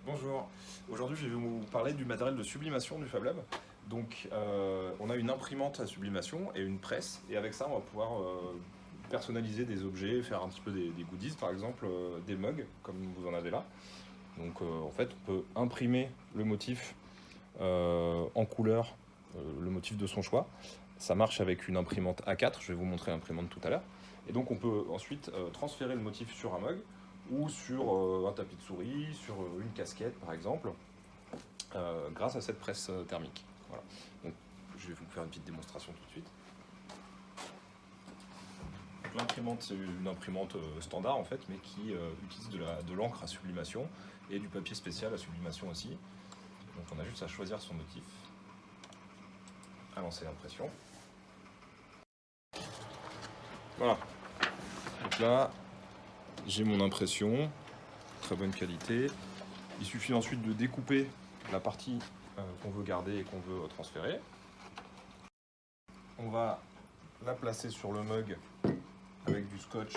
Bonjour, aujourd'hui je vais vous parler du matériel de sublimation du Fab Lab. Donc on a une imprimante à sublimation et une presse, et avec ça on va pouvoir personnaliser des objets, faire un petit peu des goodies, par exemple des mugs comme vous en avez là. Donc en fait on peut imprimer le motif en couleur, le motif de son choix. Ça marche avec une imprimante A4, je vais vous montrer l'imprimante tout à l'heure. Et donc on peut ensuite transférer le motif sur un mug ou sur un tapis de souris, sur une casquette par exemple, grâce à cette presse thermique. Voilà. Donc, je vais vous faire une petite démonstration tout de suite. L'imprimante, c'est une imprimante standard en fait, mais qui utilise de l'encre à sublimation et du papier spécial à sublimation aussi. Donc on a juste à choisir son motif, à lancer l'impression. Voilà. Donc là, j'ai mon impression, très bonne qualité. Il suffit ensuite de découper la partie qu'on veut garder et qu'on veut transférer. On va la placer sur le mug avec du scotch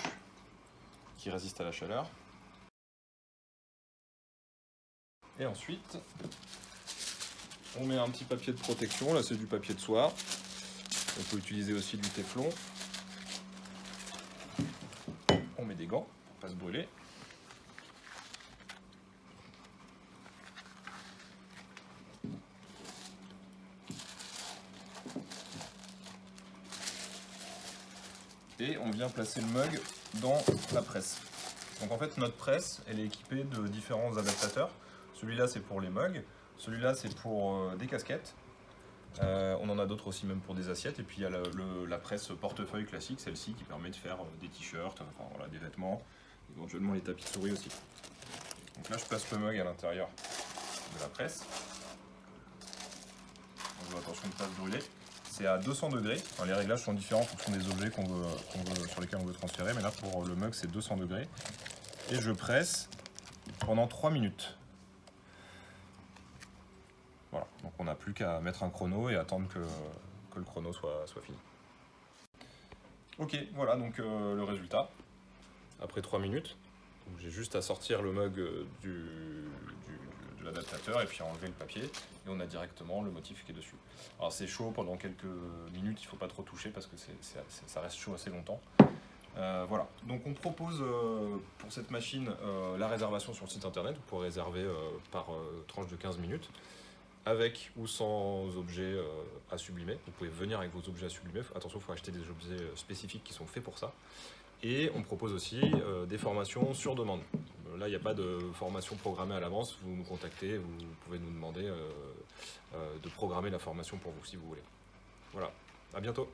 qui résiste à la chaleur. Et ensuite, on met un petit papier de protection, là c'est du papier de soie. On peut utiliser aussi du téflon. On met des gants pour ne pas se brûler. Et on vient placer le mug dans la presse. Donc en fait notre presse elle est équipée de différents adaptateurs. Celui-là c'est pour les mugs, celui-là c'est pour des casquettes. On en a d'autres aussi même pour des assiettes. Et puis il y a la presse portefeuille classique, celle-ci qui permet de faire des t-shirts, enfin, voilà, des vêtements, éventuellement les tapis de souris aussi. Donc là je place le mug à l'intérieur de la presse. Donc attention de ne pas se brûler. C'est à 200 degrés. Enfin, les réglages sont différents en fonction des objets sur lesquels on veut transférer. Mais là pour le mug c'est 200 degrés. Et je presse pendant 3 minutes. Voilà, donc on n'a plus qu'à mettre un chrono et attendre que le chrono soit fini. Ok, voilà donc le résultat. Après 3 minutes, j'ai juste à sortir le mug de l'adaptateur et puis à enlever le papier. Et on a directement le motif qui est dessus. Alors c'est chaud pendant quelques minutes, il ne faut pas trop toucher parce que ça reste chaud assez longtemps. Voilà, donc on propose pour cette machine la réservation sur le site internet. Vous pourrez réserver par tranche de 15 minutes. Avec ou sans objets à sublimer. Vous pouvez venir avec vos objets à sublimer. Attention, il faut acheter des objets spécifiques qui sont faits pour ça. Et on propose aussi des formations sur demande. Là, il n'y a pas de formation programmée à l'avance. Vous nous contactez, vous pouvez nous demander de programmer la formation pour vous si vous voulez. Voilà, à bientôt.